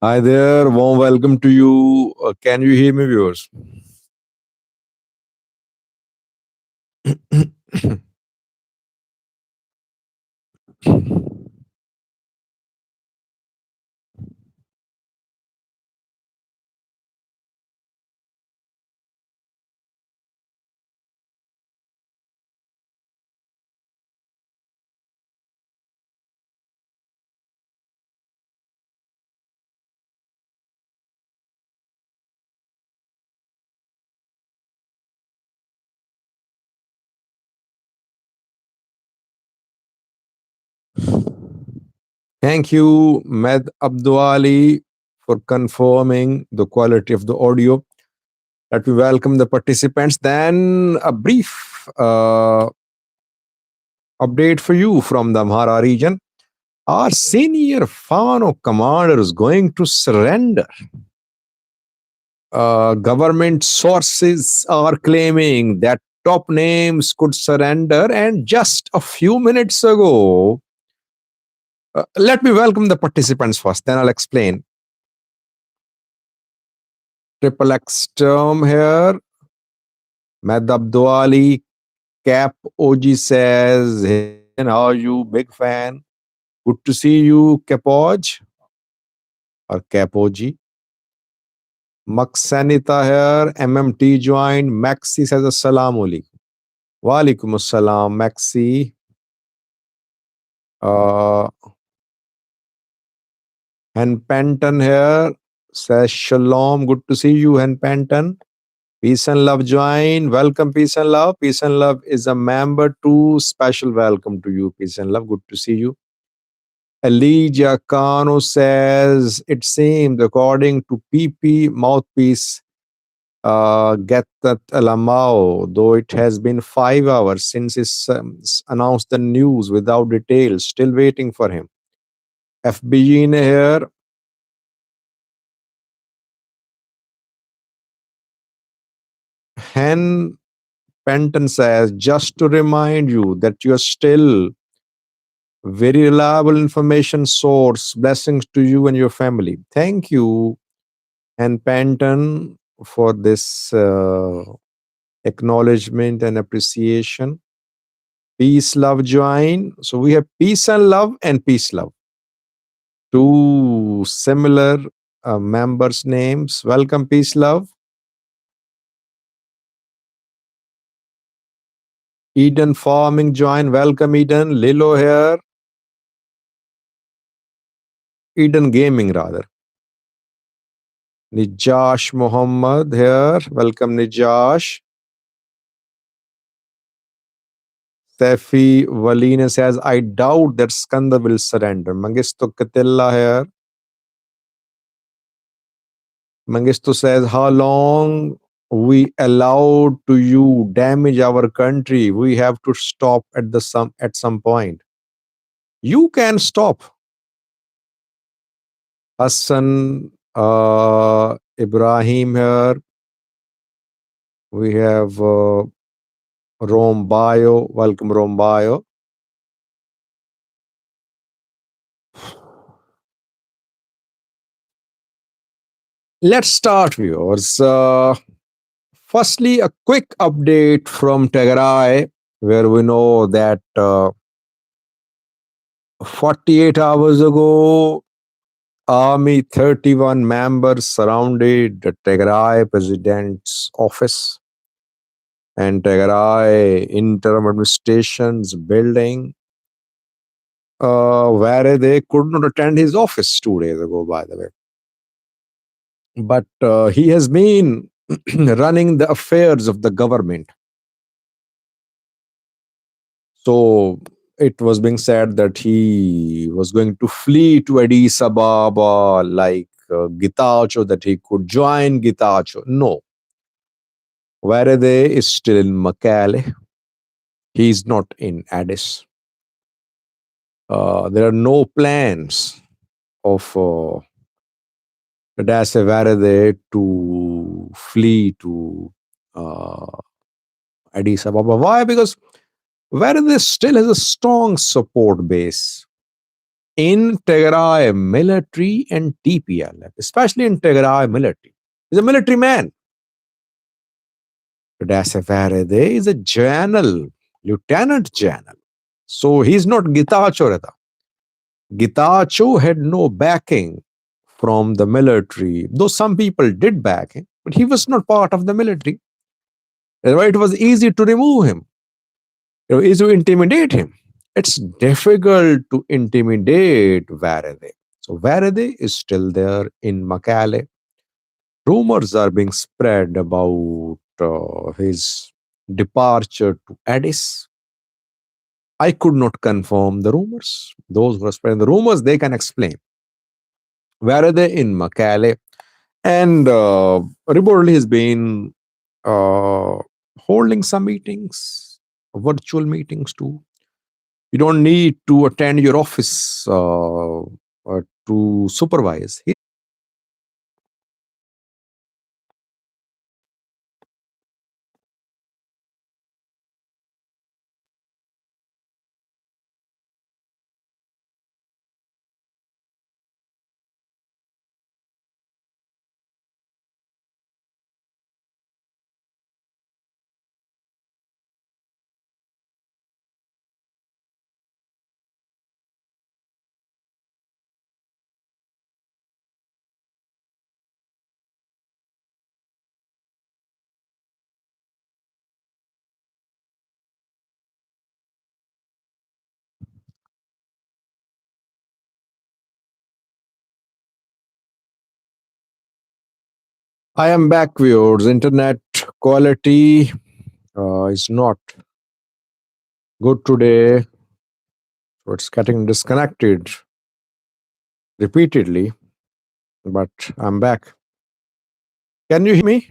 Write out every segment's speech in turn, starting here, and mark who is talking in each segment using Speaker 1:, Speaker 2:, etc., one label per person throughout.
Speaker 1: Hi there, warm welcome to you. Can you hear me, viewers? Thank you, Med Abduali, for confirming the quality of the audio. Let me welcome the participants. Then a brief update for you from the Amhara region. Our senior Fano commander is going to surrender. Government sources are claiming that top names could surrender, and just a few minutes ago, let me welcome the participants first, then I'll explain. Triple X term here. Med Abduali, Cap OG says, hey, how are you? Big fan. Good to see you, Capoj or Cap OG. Maksanita here. MMT joined. Maxi says, Assalamu alaikum. Walaikum assalam, Maxi. Hen Penton here says, Shalom. Good to see you, Hen Penton. Peace and Love join. Welcome, Peace and Love. Peace and Love is a member too. Special welcome to you, Peace and Love. Good to see you. Elijah Kano says, it seems according to PP mouthpiece, get that Alamao, though it has been 5 hours since it's announced the news without details. Still waiting for him. FBG in here. Hen Penton says, just to remind you that you're still very reliable information source. Blessings to you and your family. Thank you, and Penton, for this acknowledgement and appreciation. Peace, love, join. So we have peace and love and peace, love. Two similar members' names. Welcome, peace, love. Eden Farming join. Welcome, Eden. Lilo here. Eden Gaming, rather. Nijash Muhammad here. Welcome, Nijash. Safi Walina says, I doubt that Skanda will surrender. Mangisto Katilla here. Mangisto says, how long we allowed to you damage our country? We have to stop at some point. You can stop. Hassan Ibrahim here. We have Rome Bio. Welcome, Rome Bio. Let's start, viewers. Firstly, a quick update from Tigray, where we know that 48 hours ago, Army 31 members surrounded the Tigray president's office and Tigray interim administration's building, where they could not attend his office 2 days ago, by the way. But he has been running the affairs of the government. So it was being said that he was going to flee to Addis Ababa like Gitacho, that he could join Gitacho. No. Varade is still in Makale. He is not in Addis. There are no plans of Tadase Varade to flee to Addis Ababa. Why? Because Varade still has a strong support base in Tigray military and TPLF, especially in Tigray military. He's a military man. Tadashe is a general, lieutenant general. So he's not Gitacho. Gitacho had no backing from the military, though some people did back him, but he was not part of the military. That's why it was easy to remove him, easy to intimidate him. It's difficult to intimidate Varade. So Varade is still there in Makale. Rumors are being spread about his departure to Addis. I could not confirm the rumors. Those who are spreading the rumors, they can explain. Varade in Makale. And reportedly has been uh, holding some meetings, virtual meetings too. You don't need to attend your office to supervise. I am back, viewers. Internet quality is not good today. So it's getting disconnected repeatedly, but I'm back. Can you hear me?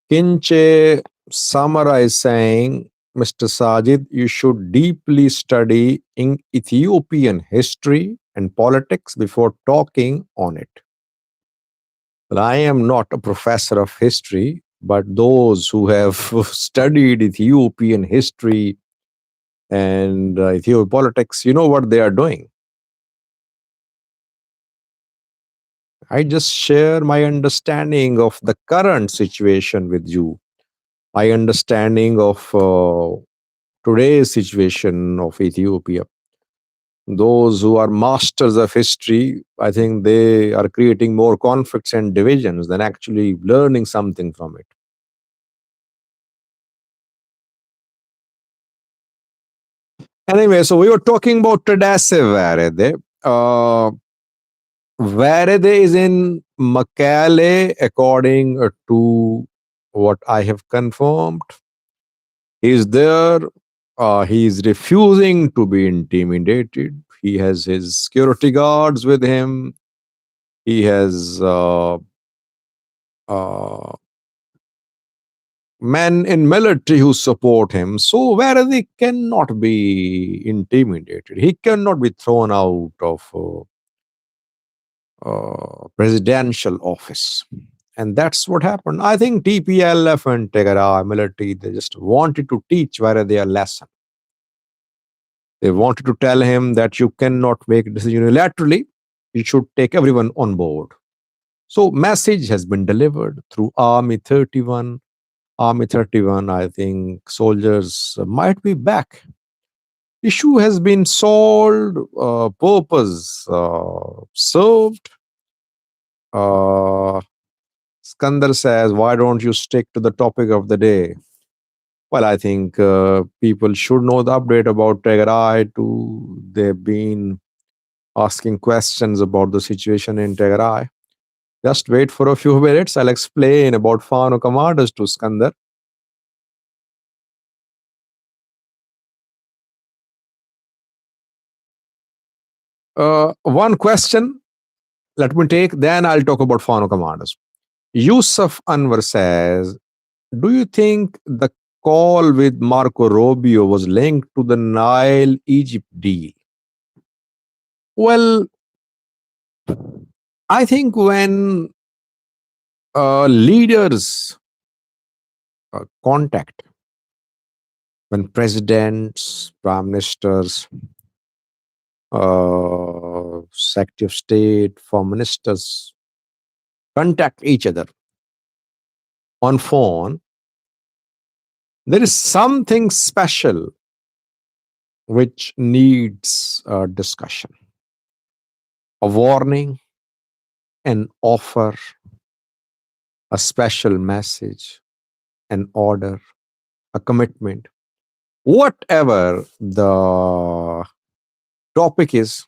Speaker 1: Kinche Samara is saying, Mr. Sajid, you should deeply study in Ethiopian history and politics before talking on it. Well, I am not a professor of history, but those who have studied Ethiopian history and Ethiopian politics, you know what they are doing. I just share my understanding of the current situation with you, my understanding of today's situation of Ethiopia. Those who are masters of history, I think they are creating more conflicts and divisions than actually learning something from it. Anyway, so we were talking about Tadase Varede. Varede is in Makale, according to what I have confirmed. He is there. He is refusing to be intimidated. He has his security guards with him. He has uh, men in military who support him. So Varade cannot be intimidated. He cannot be thrown out of presidential office. And that's what happened. I think TPLF and Tigray military, they just wanted to teach Varade a lesson. They wanted to tell him that you cannot make a decision unilaterally. You should take everyone on board. So message has been delivered through Army 31. Army 31, I think soldiers might be back. Issue has been solved, purpose served. Skandar says, why don't you stick to the topic of the day? Well, I think people should know the update about Tigray too. They've been asking questions about the situation in Tigray. Just wait for a few minutes. I'll explain about Fano Commanders to Skandar. One question, let me take, then I'll talk about Fano Commanders. Yusuf Anwar says, do you think the call with Marco Rubio was linked to the Nile Egypt deal? Well, I think when leaders contact, when presidents, prime ministers, secretary of state, foreign ministers contact each other on phone, there is something special which needs a discussion, a warning, an offer, a special message, an order, a commitment, whatever the topic is.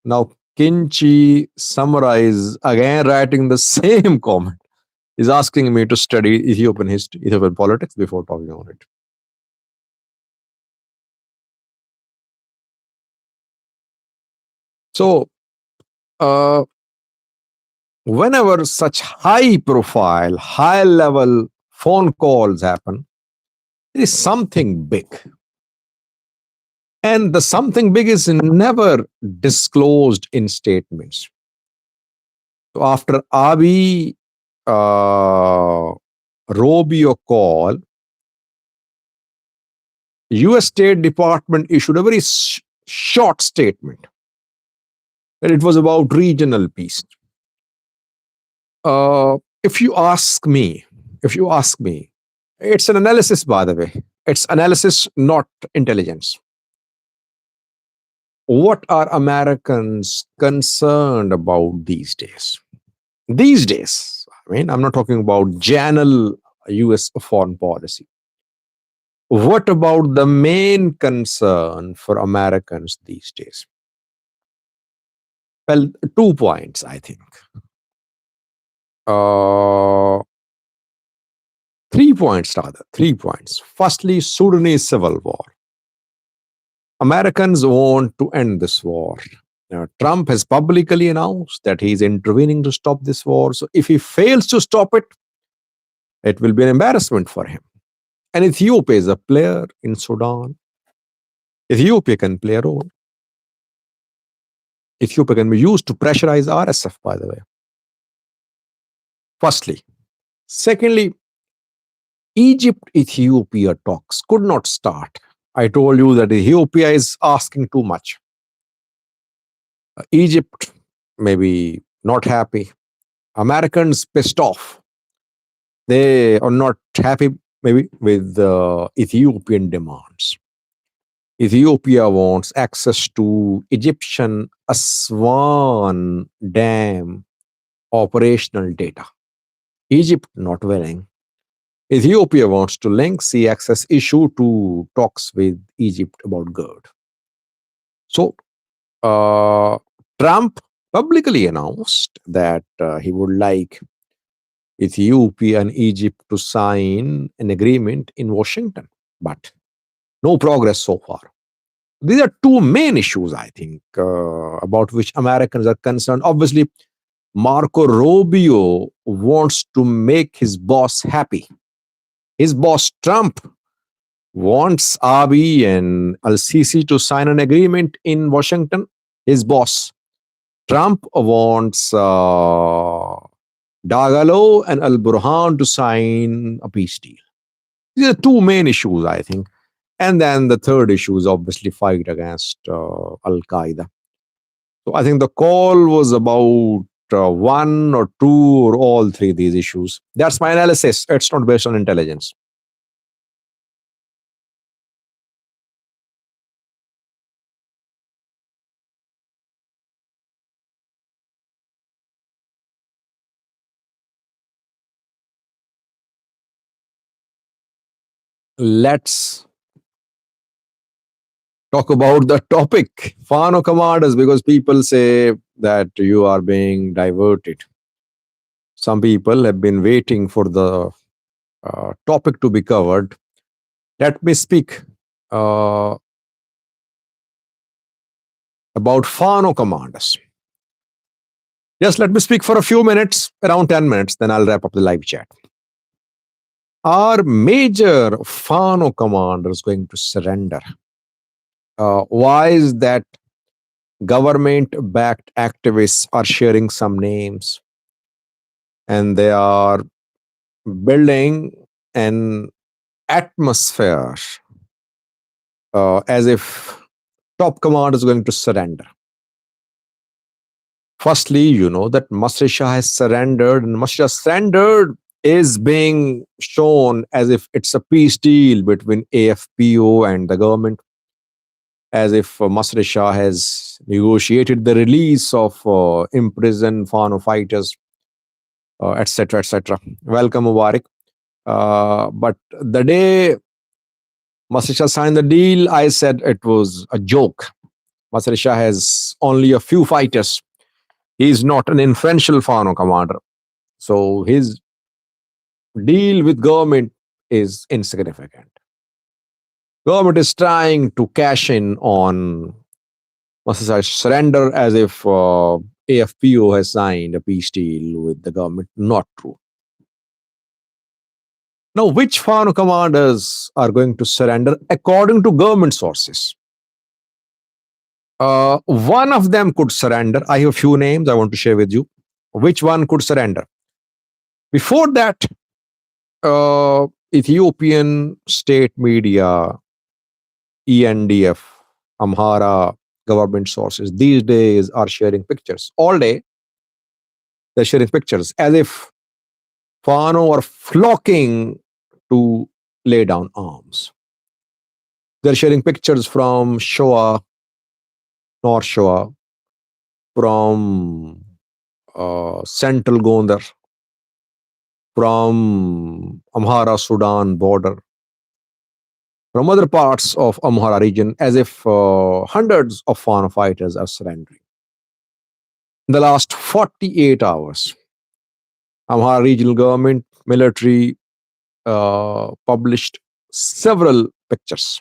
Speaker 1: Now, Kinchi summarize again, writing the same comment, is asking me to study Ethiopian history, Ethiopian politics before talking on it. So, whenever such high profile, high level phone calls happen, there is something big. And the something big is never disclosed in statements. So after Abiy Rubio call, US State Department issued a very short statement that it was about regional peace. If you ask me, it's an analysis, by the way. It's analysis, not intelligence. What are Americans concerned about these days? These days, I mean, I'm not talking about general US foreign policy. What about the main concern for Americans these days? Well, 2 points, I think. 3 points, rather. 3 points. Firstly, Sudanese civil war. Americans want to end this war. Now, Trump has publicly announced that he's intervening to stop this war. So if he fails to stop it, it will be an embarrassment for him. And Ethiopia is a player in Sudan. Ethiopia can play a role. Ethiopia can be used to pressurize RSF, by the way. Firstly. Secondly, Egypt-Ethiopia talks could not start. I told you that Ethiopia is asking too much. Egypt maybe not happy. Americans pissed off. They are not happy maybe with the Ethiopian demands. Ethiopia wants access to Egyptian Aswan Dam operational data. Egypt not willing. Ethiopia wants to link sea access issue to talks with Egypt about GERD. So, Trump publicly announced that he would like Ethiopia and Egypt to sign an agreement in Washington, but no progress so far. These are 2 main issues, I think, about which Americans are concerned. Obviously, Marco Rubio wants to make his boss happy. His boss, Trump, wants Abiy and Al-Sisi to sign an agreement in Washington. His boss, Trump, wants Dagalo and Al-Burhan to sign a peace deal. These are 2 main issues, I think. And then the third issue is obviously fight against Al-Qaeda. So I think the call was about 1 or 2 or all 3 of these issues. That's my analysis. It's not based on intelligence. Let's talk about the topic, Fano Commanders, because people say that you are being diverted. Some people have been waiting for the topic to be covered. Let me speak about Fano Commanders. Just let me speak for a few minutes, around 10 minutes, then I'll wrap up the live chat. Are major Fano commanders going to surrender? Why is that government-backed activists are sharing some names and they are building an atmosphere as if top command is going to surrender? Firstly, you know that Masri Shah has surrendered, and Masri Shah surrendered is being shown as if it's a peace deal between AFPO and the government, as if Masri Shah has negotiated the release of imprisoned Fano fighters, etc., etc. Welcome, Mubarak. But the day Masri Shah signed the deal, I said it was a joke. Masri Shah has only a few fighters. He is not an influential Fano commander. So his deal with government is insignificant. Government is trying to cash in on Massa's surrender as if AFPO has signed a peace deal with the government. Not true. Now, which Fano commanders are going to surrender according to government sources? One of them could surrender. I have a few names I want to share with you. Which one could surrender? Before that, Ethiopian state media, ENDF, Amhara government sources these days are sharing pictures. All day, they're sharing pictures as if Fano are flocking to lay down arms. They're sharing pictures from Shoa, North Shoa, from central Gondar, from Amhara Sudan border, from other parts of Amhara region, as if hundreds of Fano fighters are surrendering. In the last 48 hours, Amhara regional government, military published several pictures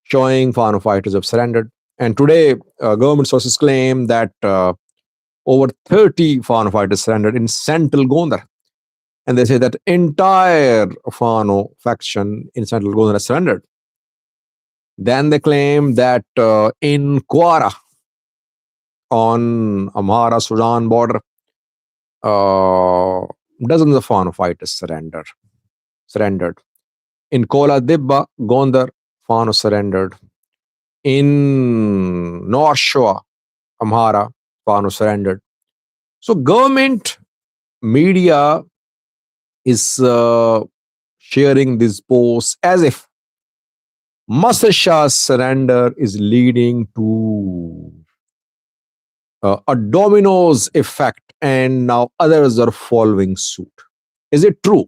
Speaker 1: showing Fano fighters have surrendered. And today, government sources claim that over 30 Fano fighters surrendered in central Gondar. And they say that entire Fano faction in central Gondar has surrendered. Then they claim that in Kwara, on Amhara Sudan border, dozens of Fano fighters surrendered. In Kola Dibba, Gondar, Fano surrendered. In North Shore, Amhara, Fano surrendered. So government media is sharing these posts as if Masr Shah's surrender is leading to a dominoes effect, and now others are following suit. Is it true?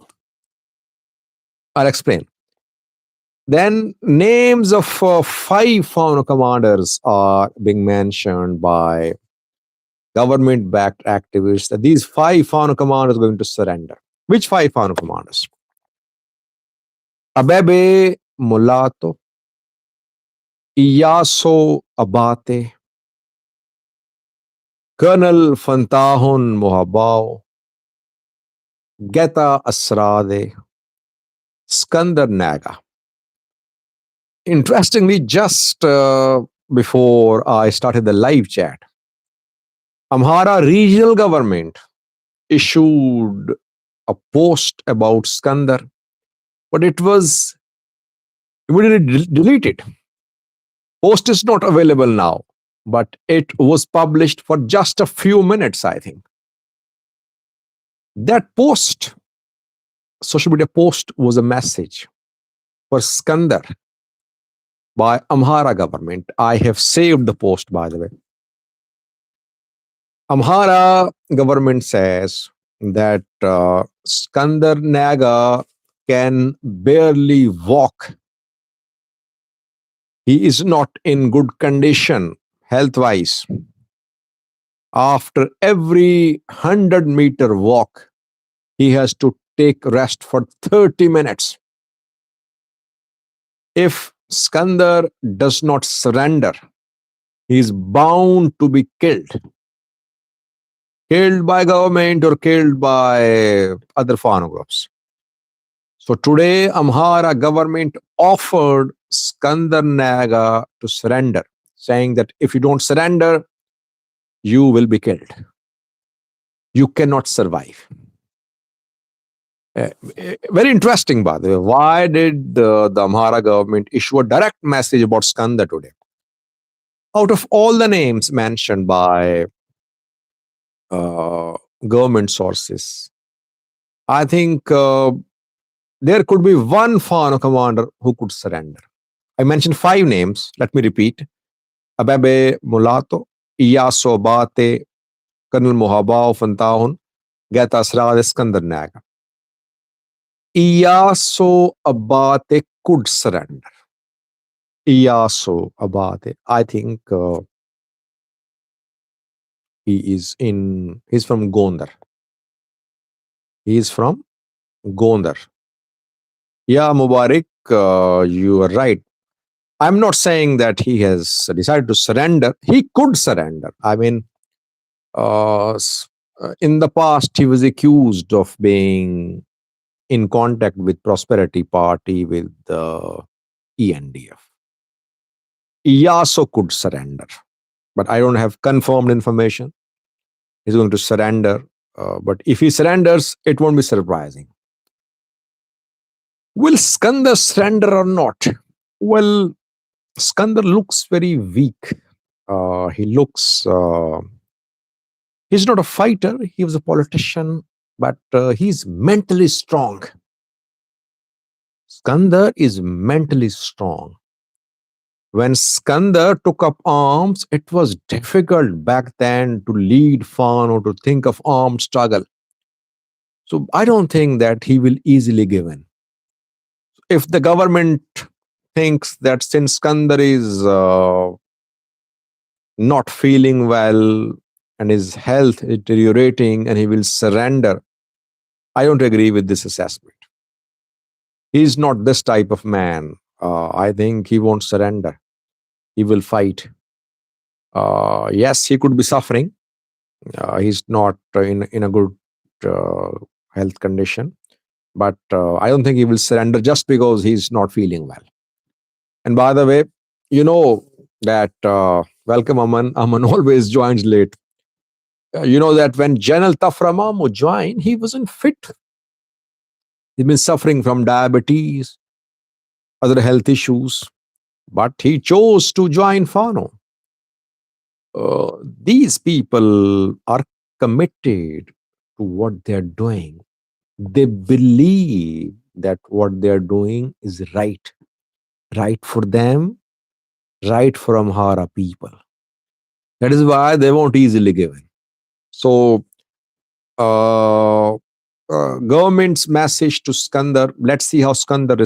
Speaker 1: I'll explain. Then names of 5 Fano commanders are being mentioned by government-backed activists that these 5 Fano commanders are going to surrender. Which 5 Fano commanders? Abebe Mulato, Iyaso Abate, Colonel Fantahun Mohabao, Geta Asrade, Skandar Naga. Interestingly, just before I started the live chat, Amhara regional government issued a post about Skandar, but it was immediately deleted. Post is not available now, but it was published for just a few minutes, I think. That post, social media post, was a message for Skandar by Amhara government. I have saved the post, by the way. Amhara government says that Skandar Naga can barely walk. He is not in good condition health-wise. After every 100-meter walk, he has to take rest for 30 minutes. If Skandar does not surrender, he is bound to be killed. Killed by government or killed by other Fano groups. So today, Amhara government offered Skandar Naga to surrender, saying that if you don't surrender, you will be killed. You cannot survive. Very interesting, by the way. Why did the Amhara government issue a direct message about Skandar today? Out of all the names mentioned by uh, government sources, I think there could be one Fano commander who could surrender. I mentioned 5 names. Let me repeat: Abebe Mulato, Iyaso Abate, Colonel Mohabao Fantahun, Geta Asrad Iskandar Naga. Iyaso Abate could surrender. Iyaso Abate. I think he's from Gondar. He is from Gondar. Yeah, Mubarak, you are right. I'm not saying that he has decided to surrender. He could surrender. I mean, in the past, he was accused of being in contact with Prosperity Party with the ENDF. Iyaso could surrender, but I don't have confirmed information. He's going to surrender, but if he surrenders, it won't be surprising. Will Skandar surrender or not? Well, Skandar looks very weak. He looks, he's not a fighter, he was a politician, but he's mentally strong. Skandar is mentally strong. When Skandar took up arms, it was difficult back then to lead Fano, to think of armed struggle. So I don't think that he will easily give in. If the government thinks that since Skandar is not feeling well and his health is deteriorating and he will surrender, I don't agree with this assessment. He's not this type of man. I think he won't surrender. He will fight. Yes, he could be suffering. He's not in a good health condition. But I don't think he will surrender just because he's not feeling well. And by the way, you know that, welcome Aman. Aman always joins late. You know that when General Taframamu joined, he wasn't fit. He's been suffering from diabetes, other health issues, but he chose to join Fano. These people are committed to what they're doing. They believe that what they're doing is right. Right for them, right for Amhara people. That is why they won't easily give in. So, government's message to Skandar, let's see how Skandar